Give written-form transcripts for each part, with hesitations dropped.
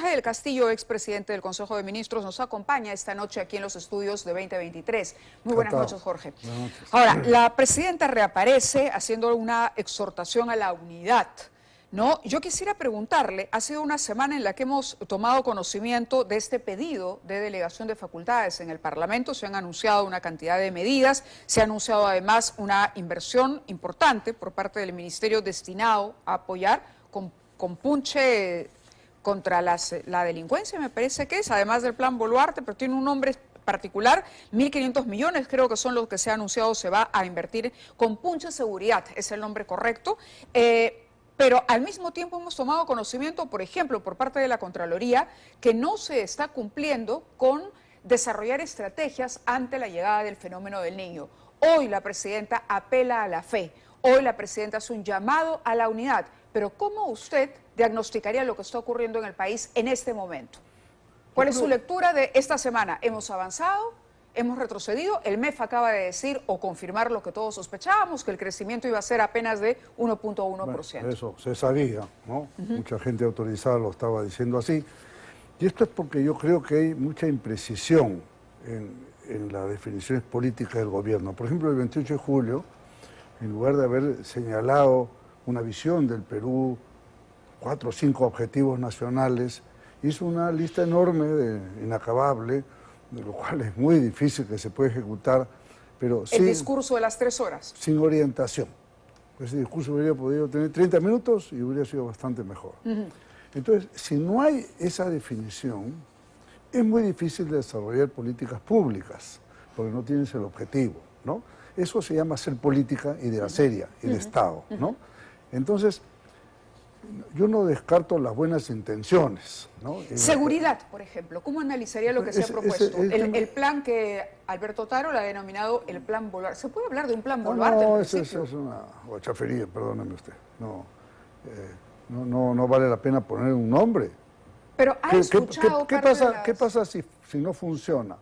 Jorge del Castillo, expresidente del Consejo de Ministros, nos acompaña esta noche aquí en los estudios de 2023. Muy buenas noches, Jorge. Buenas noches. Ahora, la presidenta reaparece haciendo una exhortación a la unidad, ¿no? Yo quisiera preguntarle, ha sido una semana en la que hemos tomado conocimiento de este pedido de delegación de facultades en el Parlamento, se han anunciado una cantidad de medidas, se ha anunciado además una inversión importante por parte del Ministerio destinado a apoyar con punche contra la delincuencia, me parece que es, además del Plan Boluarte, pero tiene un nombre particular, 1.500 millones creo que son los que se ha anunciado se va a invertir con punche seguridad, es el nombre correcto. Pero al mismo tiempo hemos tomado conocimiento, por ejemplo, por parte de la Contraloría, que no se está cumpliendo con desarrollar estrategias ante la llegada del fenómeno del Niño. Hoy la presidenta apela a la fe, hoy la presidenta hace un llamado a la unidad, pero ¿cómo usted diagnosticaría lo que está ocurriendo en el país en este momento? ¿Cuál es su lectura de esta semana? ¿Hemos avanzado? ¿Hemos retrocedido? El MEF acaba de decir o confirmar lo que todos sospechábamos, que el crecimiento iba a ser apenas de 1.1%. Bueno, eso se sabía, ¿no? Mucha gente autorizada lo estaba diciendo así. Y esto es porque yo creo que hay mucha imprecisión en las definiciones políticas del gobierno. Por ejemplo, el 28 de julio, en lugar de haber señalado una visión del Perú, 4 o 5 objetivos nacionales, hizo una lista enorme, inacabable, de lo cual es muy difícil que se pueda ejecutar, pero el discurso de las 3 horas. Sin orientación. Ese discurso hubiera podido tener 30 minutos y hubiera sido bastante mejor. Entonces, si no hay esa definición, es muy difícil desarrollar políticas públicas, porque no tienes el objetivo, ¿no? Eso se llama hacer política idearia y de Estado, ¿no? Entonces, yo no descarto las buenas intenciones, ¿no? Seguridad, por ejemplo, ¿cómo analizaría lo que se ha propuesto? El plan que Alberto Taro lo ha denominado el Plan Boluarte. ¿Se puede hablar de un Plan Boluarte? No, eso es una guachafería, perdóneme usted. No vale la pena poner un nombre. Pero ha escuchado ¿Qué pasa si no funciona?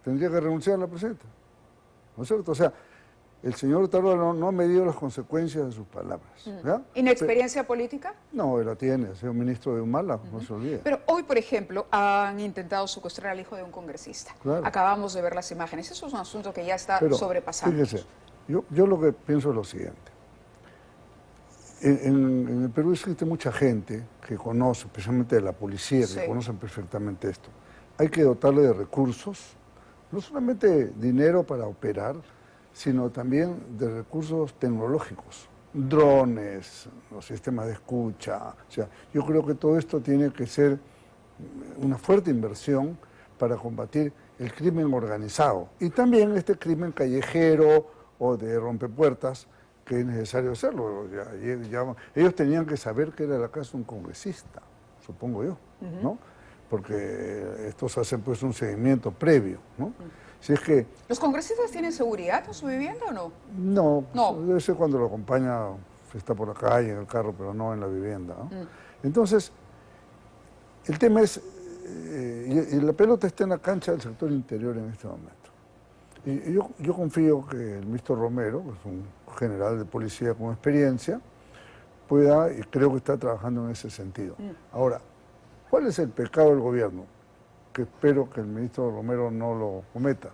Tendría que renunciar a la presidenta, ¿no es cierto? O sea, el señor Taro no ha medido las consecuencias de sus palabras. ¿Inexperiencia política? No, él la tiene, ha sido ministro de Humala, no se olvide. Pero hoy, por ejemplo, han intentado secuestrar al hijo de un congresista. Claro. Acabamos de ver las imágenes. Eso es un asunto que ya está sobrepasando. Fíjese, yo lo que pienso es lo siguiente. En el Perú existe mucha gente que conoce, especialmente de la policía, que conocen perfectamente esto. Hay que dotarle de recursos, no solamente dinero para operar, sino también de recursos tecnológicos, drones, los sistemas de escucha. O sea, yo creo que todo esto tiene que ser una fuerte inversión para combatir el crimen organizado y también este crimen callejero o de rompepuertas que es necesario hacerlo. Ellos tenían que saber que era la casa de un congresista, supongo yo, ¿no? Porque estos hacen pues un seguimiento previo, ¿no? Si es que, ¿los congresistas tienen seguridad en su vivienda o no? No, debe ser cuando lo acompaña, está por la calle, en el carro, pero no en la vivienda, ¿no? Entonces, el tema es, y la pelota está en la cancha del sector interior en este momento. Y yo confío que el ministro Romero, que es un general de policía con experiencia, pueda, y creo que está trabajando en ese sentido. Ahora, ¿cuál es el pecado del gobierno? Que espero que el ministro Romero no lo cometa.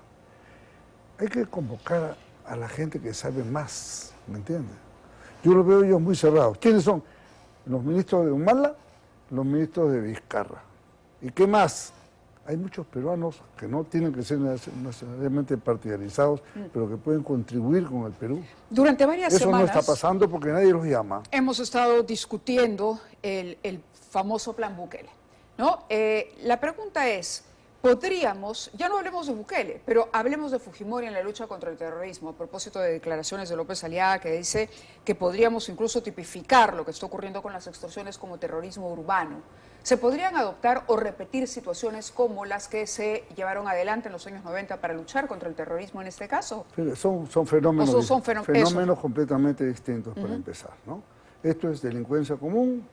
Hay que convocar a la gente que sabe más, ¿me entiendes? Yo los veo ellos muy cerrados. ¿Quiénes son? Los ministros de Humala, los ministros de Vizcarra. ¿Y qué más? Hay muchos peruanos que no tienen que ser necesariamente partidarizados, pero que pueden contribuir con el Perú. Durante varias semanas... Eso no está pasando porque nadie los llama. Hemos estado discutiendo el famoso Plan Bukele, ¿no? La pregunta es, podríamos, ya no hablemos de Bukele, pero hablemos de Fujimori en la lucha contra el terrorismo, a propósito de declaraciones de López Aliaga que dice que podríamos incluso tipificar lo que está ocurriendo con las extorsiones como terrorismo urbano. ¿Se podrían adoptar o repetir situaciones como las que se llevaron adelante en los años 90 para luchar contra el terrorismo en este caso? Pero son fenómenos completamente distintos para empezar, ¿no? Esto es delincuencia común,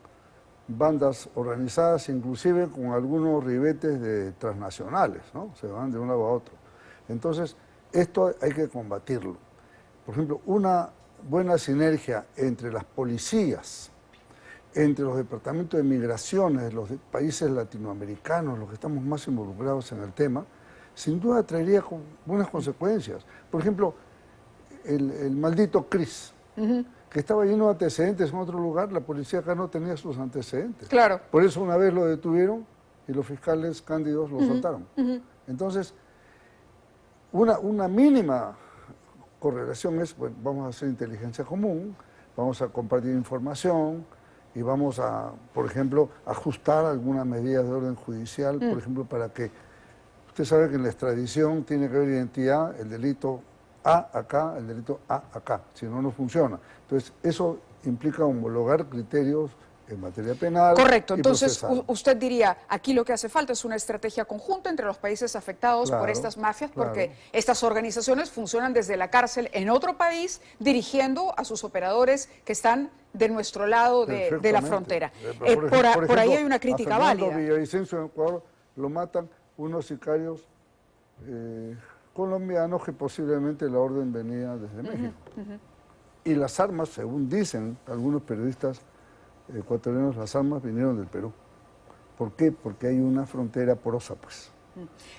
bandas organizadas, inclusive con algunos ribetes transnacionales, ¿no? Se van de un lado a otro. Entonces, esto hay que combatirlo. Por ejemplo, una buena sinergia entre las policías, entre los departamentos de migraciones de los países latinoamericanos, los que estamos más involucrados en el tema, sin duda traería buenas consecuencias. Por ejemplo, el maldito Cris, que estaba lleno de antecedentes en otro lugar, la policía acá no tenía sus antecedentes. Claro. Por eso una vez lo detuvieron y los fiscales cándidos lo soltaron. Entonces, una mínima correlación es, bueno, vamos a hacer inteligencia común, vamos a compartir información y vamos a, por ejemplo, ajustar algunas medidas de orden judicial, por ejemplo, para que, usted sabe que en la extradición tiene que haber identidad, el delito A acá, el delito A acá, si no, no funciona. Entonces, eso implica homologar criterios en materia penal. Correcto, y entonces procesal. usted diría, aquí lo que hace falta es una estrategia conjunta entre los países afectados por estas mafias, porque estas organizaciones funcionan desde la cárcel en otro país, dirigiendo a sus operadores que están de nuestro lado de la frontera. Por ahí hay una crítica válida. Villavicencio en Ecuador lo matan unos sicarios colombianos que posiblemente la orden venía desde México. Y las armas, según dicen algunos periodistas ecuatorianos, las armas vinieron del Perú. ¿Por qué? Porque hay una frontera porosa, pues.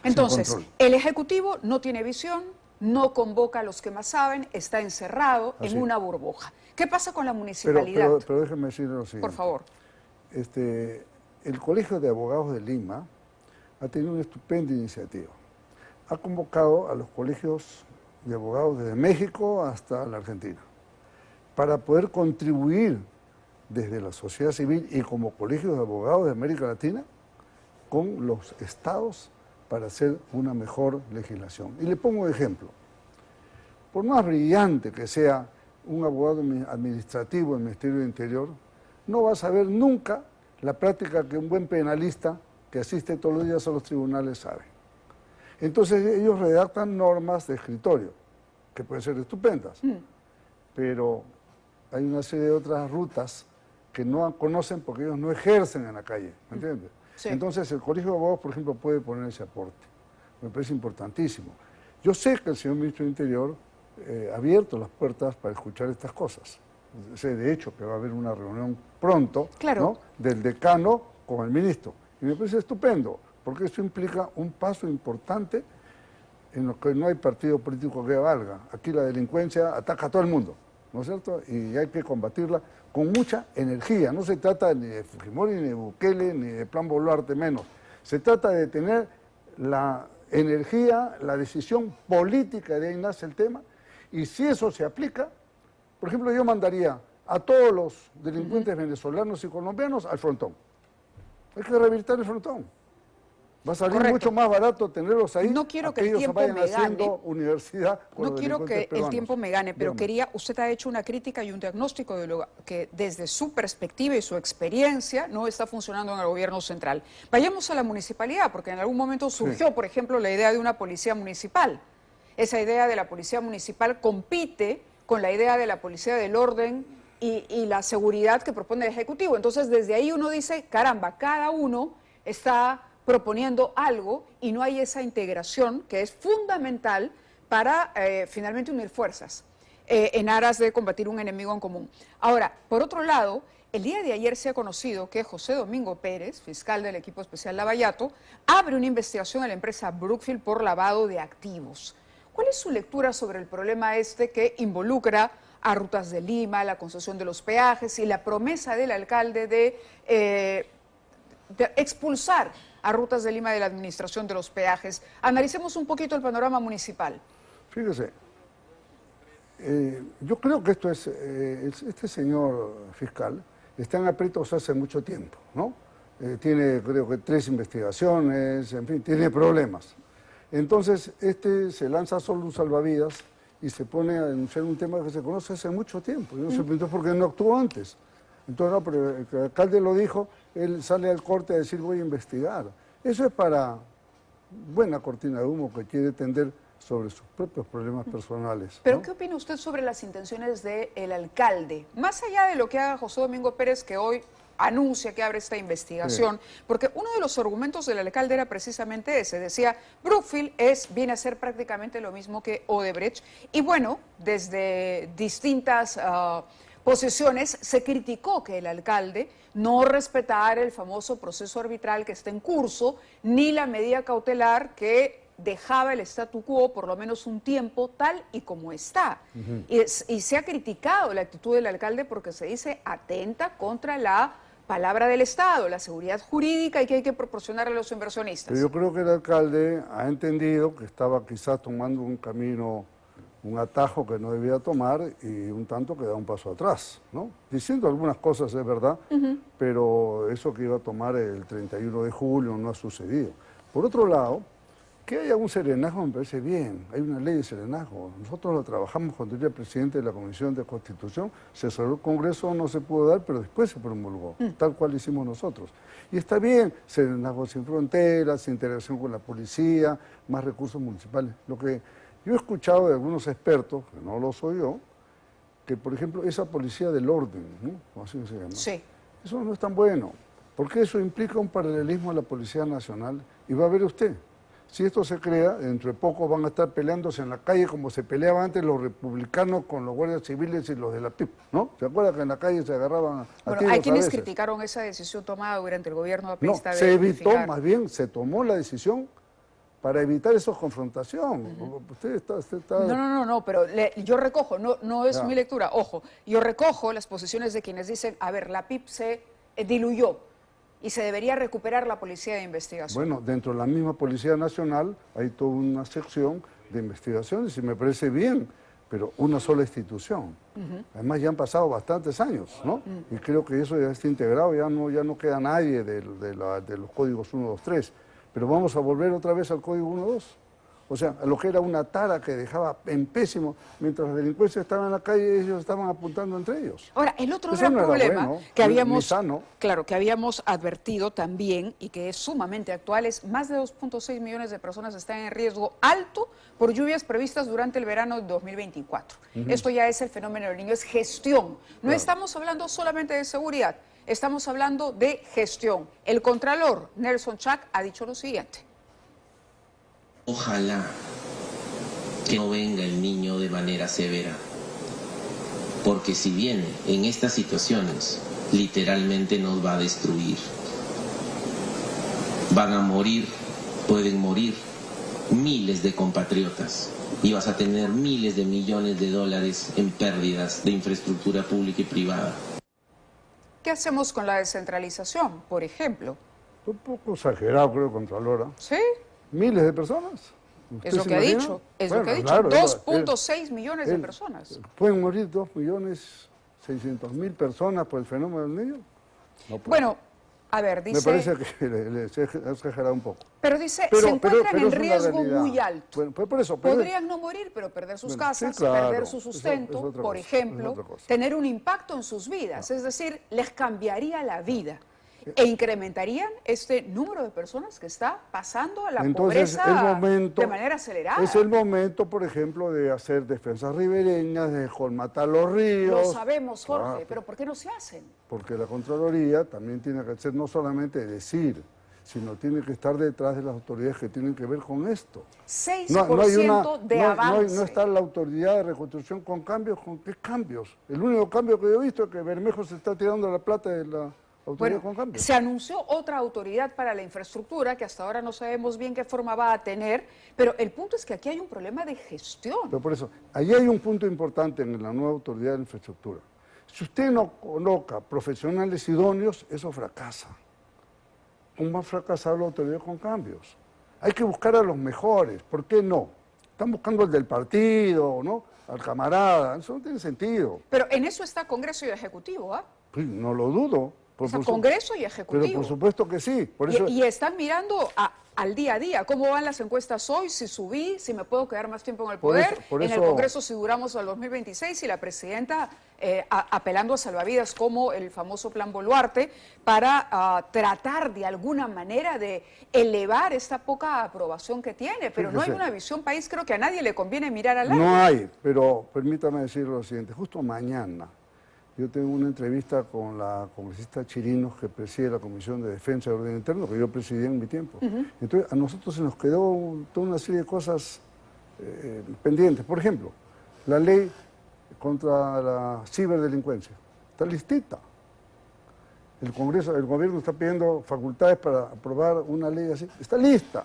Entonces, el Ejecutivo no tiene visión, no convoca a los que más saben, está encerrado en una burbuja. ¿Qué pasa con la municipalidad? Pero déjeme decir lo siguiente. Por favor. El Colegio de Abogados de Lima ha tenido una estupenda iniciativa. Ha convocado a los colegios de abogados desde México hasta la Argentina para poder contribuir desde la sociedad civil y como colegios de abogados de América Latina con los estados para hacer una mejor legislación. Y le pongo un ejemplo. Por más brillante que sea un abogado administrativo del Ministerio del Interior, no va a saber nunca la práctica que un buen penalista que asiste todos los días a los tribunales sabe. Entonces ellos redactan normas de escritorio, que pueden ser estupendas, pero hay una serie de otras rutas que no conocen porque ellos no ejercen en la calle, ¿me entiendes? Sí. Entonces el Colegio de Abogados, por ejemplo, puede poner ese aporte. Me parece importantísimo. Yo sé que el señor Ministro del Interior ha abierto las puertas para escuchar estas cosas. Sé de hecho que va a haber una reunión pronto, ¿no?, del decano con el ministro. Y me parece estupendo, porque eso implica un paso importante en lo que no hay partido político que valga. Aquí la delincuencia ataca a todo el mundo, ¿no es cierto? Y hay que combatirla con mucha energía. No se trata ni de Fujimori, ni de Bukele, ni de Plan Boluarte menos. Se trata de tener la energía, la decisión política, de ahí nace el tema, y si eso se aplica, por ejemplo, yo mandaría a todos los delincuentes venezolanos y colombianos al frontón. Hay que rehabilitar el frontón. Va a salir mucho más barato tenerlos ahí. No quiero que el tiempo me gane. Universidad no quiero que el tiempo me gane, pero usted ha hecho una crítica y un diagnóstico de lo que desde su perspectiva y su experiencia no está funcionando en el gobierno central. Vayamos a la municipalidad, porque en algún momento surgió, por ejemplo, la idea de una policía municipal. Esa idea de la policía municipal compite con la idea de la policía del orden y la seguridad que propone el Ejecutivo. Entonces, desde ahí uno dice, caramba, cada uno está proponiendo algo y no hay esa integración que es fundamental para finalmente unir fuerzas en aras de combatir un enemigo en común. Ahora, por otro lado, el día de ayer se ha conocido que José Domingo Pérez, fiscal del equipo especial Lavallato, abre una investigación a la empresa Brookfield por lavado de activos. ¿Cuál es su lectura sobre el problema que involucra a Rutas de Lima, la concesión de los peajes y la promesa del alcalde de expulsar a Rutas de Lima de la administración de los peajes? Analicemos un poquito el panorama municipal. Fíjese, yo creo que esto es, este señor fiscal está en aprietos hace mucho tiempo, ¿no? Tiene, creo que 3 investigaciones, en fin, tiene problemas. Entonces, se lanza solo un salvavidas y se pone a denunciar un tema que se conoce hace mucho tiempo. Yo no sé por qué no actuó antes. Entonces, no, pero el alcalde lo dijo, él sale al corte a decir voy a investigar. Eso es para buena cortina de humo que quiere tender sobre sus propios problemas personales. ¿Pero ¿no? qué opina usted sobre las intenciones del alcalde? Más allá de lo que haga José Domingo Pérez, que hoy anuncia que abre esta investigación, porque uno de los argumentos del alcalde era precisamente ese, decía, Brookfield viene a ser prácticamente lo mismo que Odebrecht, y bueno, desde distintas posiciones, se criticó que el alcalde no respetara el famoso proceso arbitral que está en curso, ni la medida cautelar que dejaba el statu quo por lo menos un tiempo tal y como está. Y se ha criticado la actitud del alcalde porque se dice atenta contra la palabra del Estado, la seguridad jurídica y que hay que proporcionarle a los inversionistas. Pero yo creo que el alcalde ha entendido que estaba quizás tomando un camino, un atajo que no debía tomar y un tanto que da un paso atrás, ¿no? Diciendo algunas cosas es verdad, pero eso que iba a tomar el 31 de julio no ha sucedido. Por otro lado, que haya un serenazgo me parece bien, hay una ley de serenazgo. Nosotros lo trabajamos cuando yo era presidente de la Comisión de Constitución, se cerró el Congreso, no se pudo dar, pero después se promulgó, tal cual hicimos nosotros. Y está bien, serenazgo sin fronteras, interacción con la policía, más recursos municipales. Lo que yo he escuchado de algunos expertos, que no lo soy yo, que por ejemplo esa policía del orden, ¿no? Así se llama. Sí. Eso no es tan bueno, porque eso implica un paralelismo a la Policía Nacional. Y va a ver usted, si esto se crea, dentro de poco van a estar peleándose en la calle como se peleaban antes los republicanos con los guardias civiles y los de la PIP, ¿no? ¿Se acuerda que en la calle se agarraban a Bueno, tiros hay a quienes veces? criticaron esa decisión tomada durante el gobierno No, aprista de se evitó, unificar. más bien, se tomó la decisión para evitar esa confrontación. Usted está... No, pero yo recojo, no es Ya. mi lectura, ojo, yo recojo las posiciones de quienes dicen, a ver, la PIP se diluyó y se debería recuperar la policía de investigación. Bueno, dentro de la misma Policía Nacional hay toda una sección de investigaciones y me parece bien, pero una sola institución. Además ya han pasado bastantes años, ¿no? Y creo que eso ya está integrado, ya no queda nadie de los códigos 1, 2, 3. Pero vamos a volver otra vez al código 1, 2. O sea, a lo que era una tara que dejaba en pésimo, mientras la delincuencia estaba en la calle, ellos estaban apuntando entre ellos. Ahora, el otro Eso gran no era problema bueno, que ni habíamos, sano. claro, que habíamos advertido también y que es sumamente actual es más de 2.6 millones de personas están en riesgo alto por lluvias previstas durante el verano de 2024. Esto ya es el fenómeno del niño, es gestión. No Claro. estamos hablando solamente de seguridad, estamos hablando de gestión. El contralor Nelson Chac ha dicho lo siguiente. Ojalá que no venga el niño de manera severa, porque si viene en estas situaciones, literalmente nos va a destruir. Van a morir, pueden morir miles de compatriotas y vas a tener miles de millones de dólares en pérdidas de infraestructura pública y privada. ¿Qué hacemos con la descentralización, por ejemplo? Un poco exagerado, creo, Contralora. ¿Sí? ¿Miles de personas? ¿Usted Es lo se que ha imagina? dicho, es Bueno, lo que ha dicho. claro, 2.6 millones de él- personas. ¿Pueden morir 2.600.000 personas por el fenómeno del niño? No puede. Bueno, a ver, Me dice, parece que le se ha exagerado un poco. pero dice, se encuentran en es una riesgo realidad. muy alto. Bueno, pues por eso, pero- Podrían no morir, pero perder sus Bueno, casas, sí, claro, perder su eso sustento, es otra por cosa, es ejemplo, otra cosa. tener un impacto en sus vidas. Es decir, les cambiaría la vida e incrementarían este número de personas que está pasando a la Entonces, pobreza el momento, de manera acelerada. es el momento, por ejemplo, de hacer defensas ribereñas, de colmatar los ríos. Lo sabemos, Jorge, Claro, pero ¿por qué no se hacen? porque la Contraloría también tiene que ser no solamente decir, sino tiene que estar detrás de las autoridades que tienen que ver con esto. 6% de avance. No está la autoridad de reconstrucción con cambios. ¿Con qué cambios? El único cambio que yo he visto es que Bermejo se está tirando la plata de la autoridad Bueno, con cambios. se anunció otra autoridad para la infraestructura que hasta ahora no sabemos bien qué forma va a tener, pero el punto es que aquí hay un problema de gestión. Pero por eso, allí hay un punto importante en la nueva autoridad de la infraestructura. Si usted no coloca profesionales idóneos, eso fracasa. ¿Cómo va a fracasar la autoridad con cambios? Hay que buscar a los mejores, ¿por qué no? Están buscando el del partido, ¿no? Al camarada, eso no tiene sentido. Pero en eso está Congreso y Ejecutivo, ¿ah? Sí, no lo dudo. O sea, su- Congreso y Pero Ejecutivo. por supuesto que sí. Por eso, Y están mirando al día a día, cómo van las encuestas hoy, si subí, si me puedo quedar más tiempo en el Por eso- poder, por en el eso- Congreso si duramos al 2026 y la presidenta apelando a salvavidas como el famoso Plan Boluarte para tratar de alguna manera de elevar esta poca aprobación que tiene, pero no hay Fíjese. una visión país, creo que a nadie le conviene mirar al lado. no hay, pero permítame decir lo siguiente. Justo mañana yo tengo una entrevista con la congresista Chirinos que preside la Comisión de Defensa y Orden Interno, que yo presidí en mi tiempo. Entonces, a nosotros se nos quedó toda una serie de cosas pendientes. Por ejemplo, la ley contra la ciberdelincuencia. Está listita. El gobierno está pidiendo facultades para aprobar una ley así. Está lista,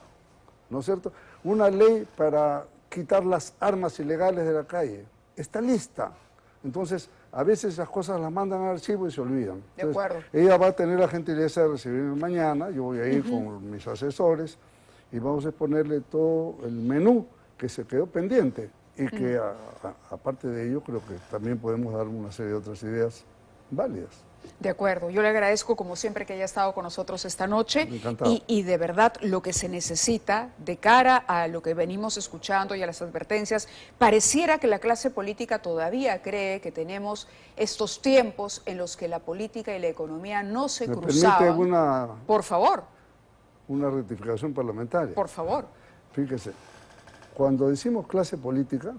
¿no es cierto? Una ley para quitar las armas ilegales de la calle. Está lista. Entonces, a veces esas cosas las mandan al archivo y se olvidan. De acuerdo. Ella va a tener la gentileza de recibirme mañana, yo voy a ir con mis asesores y vamos a exponerle todo el menú que se quedó pendiente y que aparte de ello creo que también podemos dar una serie de otras ideas válidas. De acuerdo, yo le agradezco como siempre que haya estado con nosotros esta noche Encantado. y de verdad lo que se necesita de cara a lo que venimos escuchando y a las advertencias, pareciera que la clase política todavía cree que tenemos estos tiempos en los que la política y la economía no se ¿Me cruzaban. permite Por favor, una rectificación parlamentaria? por favor. Fíjese, cuando decimos clase política,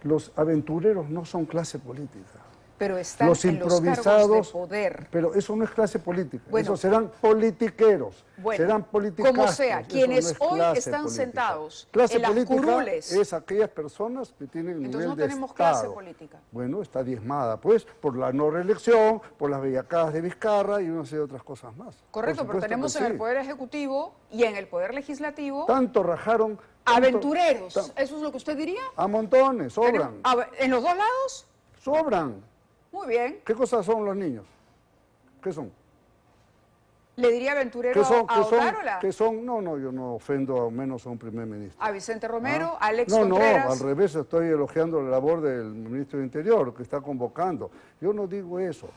los aventureros no son clase política. Pero están Los en los cargos improvisados, de poder. pero eso no es clase política, Bueno, eso serán politiqueros, bueno, serán politicastros. como sea, eso quienes no es hoy clase están política. sentados Clase en las política curules. es aquellas personas que tienen Entonces nivel no de tenemos Estado. clase política. Bueno, está diezmada, pues, por la no reelección, por las bellacadas de Vizcarra y una serie de otras cosas más. Correcto, Por pero supuesto tenemos que en el sí. Poder Ejecutivo y en el Poder Legislativo Tanto rajaron... aventureros. tanto- ¿Eso es lo que usted diría? a montones, sobran, ¿En los dos lados? sobran. Muy bien. ¿Qué cosas son los niños? ¿Qué son? ¿Le diría aventurero ¿Qué son? a Otárola? ¿Qué son? No, yo no ofendo menos a un primer ministro. ¿A Vicente Romero? ¿Ah? ¿A Alex No, Contreras? al revés, estoy elogiando la labor del ministro de Interior, que está convocando. Yo no digo eso.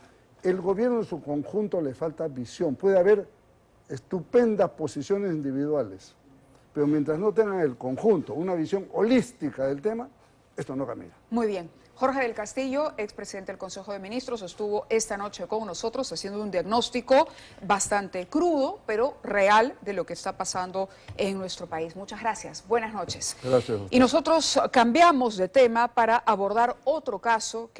El gobierno en su conjunto le falta visión. Puede haber estupendas posiciones individuales, pero mientras no tengan el conjunto, una visión holística del tema, esto no camina. Muy bien. Jorge del Castillo, expresidente del Consejo de Ministros, estuvo esta noche con nosotros haciendo un diagnóstico bastante crudo, pero real, de lo que está pasando en nuestro país. Muchas gracias. Buenas noches. Gracias. Y nosotros cambiamos de tema para abordar otro caso que